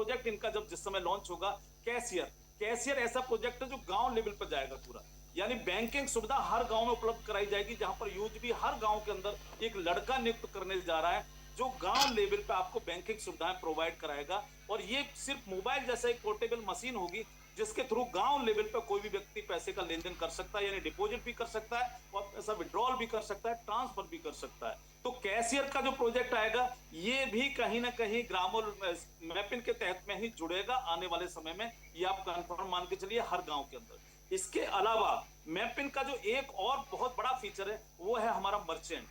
Project इनका जब जिस समय लॉन्च होगा, कैशियर कैशियर ऐसा प्रोजेक्ट है जो गांव लेवल पर जाएगा पूरा, यानी बैंकिंग सुविधा हर गांव में उपलब्ध कराई जाएगी, जहां पर यूज भी हर गांव के अंदर एक लड़का नियुक्त करने जा रहा है जो गांव लेवल पे आपको बैंकिंग सुविधाएं प्रोवाइड कराएगा। और ये सिर्फ मोबाइल जैसा एक पोर्टेबल मशीन होगी जिसके थ्रू गांव लेवल पे कोई भी व्यक्ति पैसे का लेन देन कर सकता है, यानी डिपॉजिट भी कर सकता है और पैसा विड्रॉल भी कर सकता है, ट्रांसफर भी कर सकता है। तो कैशियर का जो प्रोजेक्ट आएगा ये भी कहीं ना कहीं ग्रामोल मैपिंग के तहत में ही जुड़ेगा आने वाले समय में, ये आप कंफर्म मान के चलिए हर गांव के अंदर। इसके अलावा मैपिंग का जो एक और बहुत बड़ा फीचर है वो है हमारा मर्चेंट।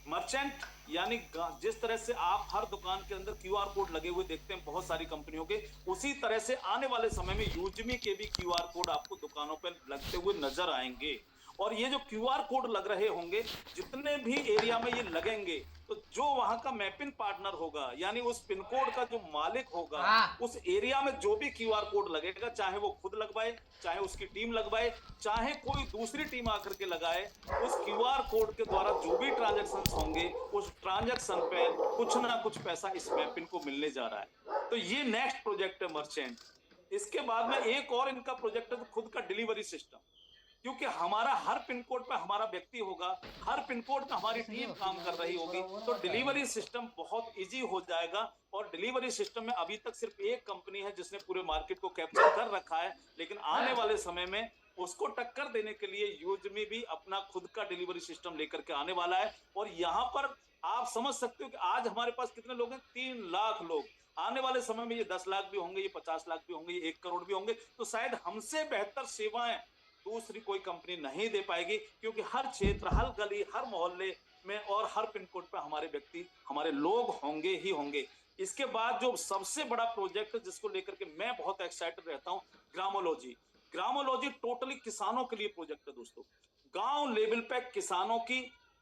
मर्चेंट यानी जिस तरह से आप हर दुकान के अंदर क्यूआर कोड लगे हुए देखते हैं बहुत सारी कंपनियों के, उसी तरह से आने वाले समय में यूजमी के भी क्यूआर कोड आपको दुकानों पर लगते हुए नजर आएंगे। और ये जो क्यूआर कोड लग रहे होंगे, जितने भी एरिया में ये लगेंगे, तो जो वहां का मैपिंग पार्टनर होगा यानी उस पिन कोड का जो मालिक होगा, हाँ। उस एरिया में जो भी क्यूआर कोड लगेगा, चाहे वो खुद लगवाए, चाहे उसकी टीम लगवाए, चाहे कोई दूसरी टीम आकर के लगाए, उस क्यूआर कोड के द्वारा जो भी ट्रांजैक्शन होंगे उस ट्रांजैक्शन पे कुछ ना कुछ पैसा इस मैपिंग को मिलने जा रहा है। तो ये नेक्स्ट प्रोजेक्ट है मर्चेंट। इसके बाद में एक और इनका प्रोजेक्ट है खुद का डिलीवरी सिस्टम, क्योंकि हमारा हर पिन कोड पे हमारा व्यक्ति होगा, हर पिन कोड पे हमारी टीम काम कर रही होगी, तो डिलीवरी सिस्टम बहुत इजी हो जाएगा। और डिलीवरी सिस्टम में अभी तक सिर्फ एक कंपनी है जिसने पूरे मार्केट को कैप्चर कर रखा है, लेकिन आने वाले समय में उसको टक्कर देने के लिए यूजमी भी अपना खुद का डिलीवरी सिस्टम लेकर के आने वाला है। और यहां पर आप समझ सकते हो कि आज हमारे पास कितने लोग हैं, 3 लाख लोग। आने वाले समय में ये 10 लाख भी होंगे, ये 50 लाख भी होंगे, ये 1 करोड़ भी होंगे। तो शायद हमसे बेहतर सेवाएं दूसरी कोई कंपनी नहीं दे पाएगी, क्योंकि हर क्षेत्र, हर गली, हर मोहल्ले में और हर पिन कोड पर हमारे व्यक्ति, हमारे लोग होंगे ही होंगे। इसके बाद जो सबसे बड़ा प्रोजेक्ट जिसको लेकर के मैं बहुत एक्साइटेड रहता हूं, ग्रामोलॉजी। ग्रामोलॉजी टोटली किसानों के लिए प्रोजेक्ट है दोस्तों। गांव लेवल पे किसानों की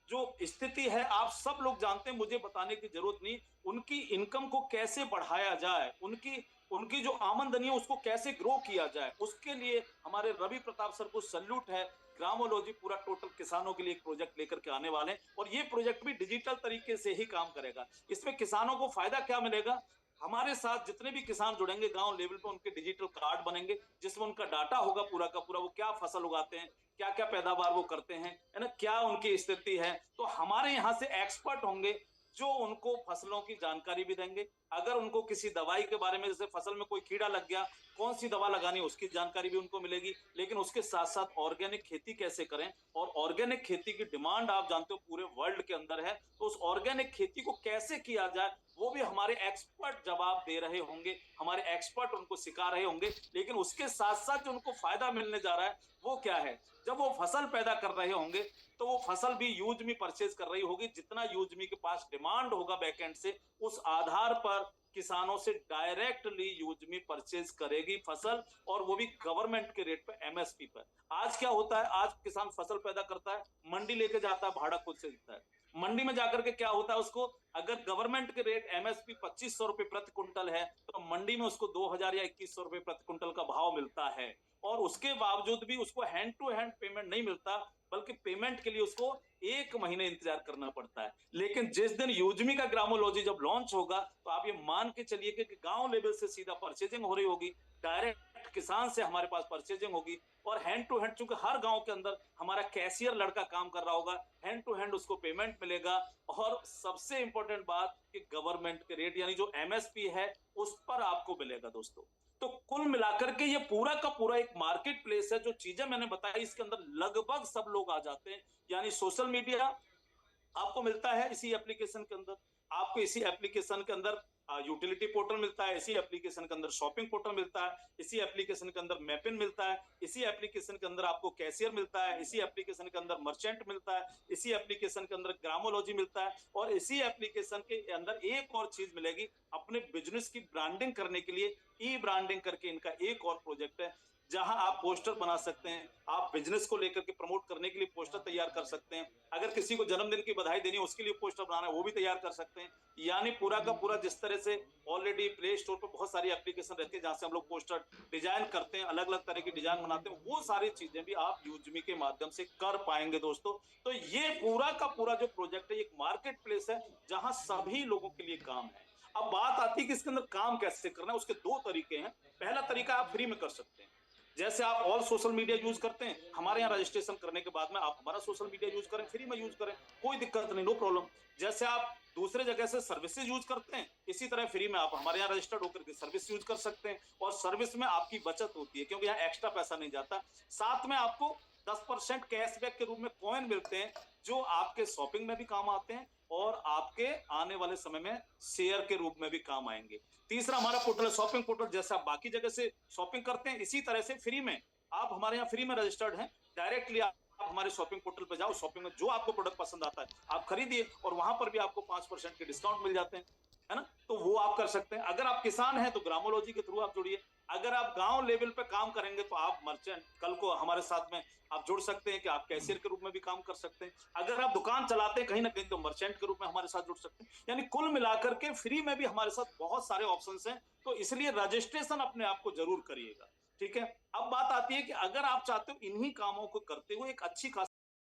जो स्थिति है आप सब लोग जानते हैं, मुझे बताने की जरूरत नहीं। उनकी इनकम को कैसे बढ़ाया जाए, उनकी उनकी जो आमदनी है उसको कैसे ग्रो किया जाए, उसके लिए हमारे रवि प्रताप सर को सल्यूट है। ग्रामोलॉजी पूरा टोटल किसानों के लिए एक प्रोजेक्ट लेकर के आने वाले हैं, और ये प्रोजेक्ट भी डिजिटल तरीके से ही काम करेगा। इसमें किसानों को फायदा क्या मिलेगा, हमारे साथ जितने भी किसान जुड़ेंगे गांव लेवल पर उनके डिजिटल कार्ड बनेंगे जिसमें उनका डाटा होगा पूरा का पूरा, वो क्या फसल उगाते हैं, क्या क्या पैदावार वो करते हैं, है ना, क्या उनकी स्थिति है। तो हमारे यहाँ से एक्सपर्ट होंगे जो उनको फसलों की जानकारी भी देंगे। अगर उनको किसी दवाई के बारे में, जैसे फसल में कोई कीड़ा लग गया, कौन सी दवा लगानी उसकी जानकारी भी उनको मिलेगी। लेकिन उसके साथ साथ ऑर्गेनिक खेती कैसे करें, और ऑर्गेनिक खेती की डिमांड आप जानते हो पूरे वर्ल्ड के अंदर है, तो उस ऑर्गेनिक खेती को कैसे किया जाए वो भी हमारे एक्सपर्ट जवाब दे रहे होंगे, हमारे एक्सपर्ट उनको सिखा रहे होंगे। लेकिन उसके साथ साथ जो उनको फायदा मिलने जा रहा है वो क्या है, जब वो फसल पैदा कर रहे होंगे तो वो फसल भी यूजमी परचेज कर रही होगी, जितना यूजमी के पास डिमांड होगा बैकएंड से, उस आधार पर किसानों से डायरेक्टली यूजमी परचेज करेगी फसल, और वो भी गवर्नमेंट के रेट पे, एमएसपी पर। आज क्या होता है, आज किसान फसल पैदा करता है, मंडी लेके जाता है, भाड़ा खुद से देता है। मंडी में जाकर के क्या होता है, उसको अगर गवर्नमेंट के रेट एमएसपी 2500 रुपए प्रति कुंटल है, तो मंडी में उसको 2000 या 2100 रुपए प्रति कुंटल का भाव मिलता है। और उसके बावजूद भी उसको हैंड टू हैंड पेमेंट नहीं मिलता, बल्कि पेमेंट के लिए उसको 1 महीने इंतजार करना पड़ता है। लेकिन जिस दिन यूजमी का ग्रामोलॉजी जब लॉन्च होगा, तो आप ये मान के चलिए कि गांव लेवल से सीधा परचेजिंग हो रही होगी, डायरेक्ट किसान से हमारे पास परचेजिंग होगी, और हैंड टू हैंड, चूंकि हर गांव के अंदर हमारा कैशियर लड़का काम कर रहा होगा, हैंड टू हैंड उसको पेमेंट मिलेगा। और सबसे इंपॉर्टेंट बात कि गवर्नमेंट के रेट यानी जो एमएसपी है उस पर आपको मिलेगा दोस्तों। तो कुल मिलाकर के ये पूरा का पूरा एक मार्केट प्लेस है। जो चीजें मैंने बताई इसके अंदर लगभग सब लोग आ जाते हैं, यानी सोशल मीडिया आपको मिलता है इसी एप्लीकेशन के अंदर, आपको इसी एप्लीकेशन के अंदर यूटिलिटी पोर्टल मिलता है, इसी एप्लीकेशन के अंदर शॉपिंग पोर्टल मिलता है, इसी एप्लीकेशन के अंदर मैपिन मिलता है, इसी एप्लीकेशन के अंदर आपको कैशियर मिलता है, इसी एप्लीकेशन के अंदर मर्चेंट मिलता है, इसी एप्लीकेशन के अंदर ग्रामोलॉजी मिलता है, और इसी एप्लीकेशन के अंदर एक और चीज मिलेगी अपने बिजनेस की ब्रांडिंग करने के लिए। ई ब्रांडिंग करके इनका एक और प्रोजेक्ट है, जहां आप पोस्टर बना सकते हैं, आप बिजनेस को लेकर के प्रमोट करने के लिए पोस्टर तैयार कर सकते हैं, अगर किसी को जन्मदिन की बधाई देनी है उसके लिए पोस्टर बनाना है वो भी तैयार कर सकते हैं। यानी पूरा का पूरा जिस तरह से ऑलरेडी प्ले स्टोर पर बहुत सारी एप्लीकेशन रहती है जहां से हम लोग पोस्टर डिजाइन करते हैं, अलग अलग तरह की डिजाइन बनाते हैं, वो सारी चीजें भी आप यूजमी के माध्यम से कर पाएंगे दोस्तों। तो ये पूरा का पूरा जो प्रोजेक्ट है एक मार्केट प्लेस है जहां सभी लोगों के लिए काम है। अब बात आती है कि इसके अंदर काम कैसे करना है, उसके दो तरीके हैं। पहला तरीका आप फ्री में कर सकते हैं। जैसे आप ऑल सोशल मीडिया यूज करते हैं, हमारे यहाँ रजिस्ट्रेशन करने के बाद में आप हमारा सोशल मीडिया यूज करें, फ्री में यूज करें, कोई दिक्कत नहीं, नो प्रॉब्लम। जैसे आप दूसरे जगह से सर्विसेज यूज करते हैं, इसी तरह फ्री में आप हमारे यहाँ रजिस्टर्ड होकर के सर्विस यूज कर सकते हैं, और सर्विस में आपकी बचत होती है क्योंकि यहाँ एक्स्ट्रा पैसा नहीं जाता। साथ में आपको 10% कैशबैक के रूप में कॉइन मिलते हैं, जो आपके शॉपिंग में भी काम आते हैं और आपके आने वाले समय में शेयर के रूप में भी काम आएंगे। तीसरा हमारा पोर्टल है शॉपिंग पोर्टल। जैसे आप बाकी जगह से शॉपिंग करते हैं, इसी तरह से फ्री में आप हमारे यहाँ फ्री में रजिस्टर्ड हैं। डायरेक्टली आप हमारे शॉपिंग पोर्टल पे जाओ, शॉपिंग में जो आपको प्रोडक्ट पसंद आता है आप खरीदिए, और वहां पर भी आपको 5% के डिस्काउंट मिल जाते हैं, है ना। तो वो आप कर सकते हैं। अगर आप किसान हैं तो ग्रामोलॉजी के थ्रू आप जुड़िए। अगर आप गांव लेवल पे काम करेंगे तो आप मर्चेंट कल को हमारे साथ में आप जुड़ सकते हैं कि आप कैशियर के रूप में भी काम कर सकते हैं। अगर आप दुकान चलाते हैं कहीं ना कहीं तो मर्चेंट के रूप में हमारे साथ जुड़ सकते हैं। यानी कुल मिलाकर के फ्री में भी हमारे साथ बहुत सारे ऑप्शंस हैं, तो इसलिए रजिस्ट्रेशन अपने आप को जरूर करिएगा। ठीक है। अब बात आती है कि अगर आप चाहते हो इन्हीं कामों को करते हुए एक अच्छी खासी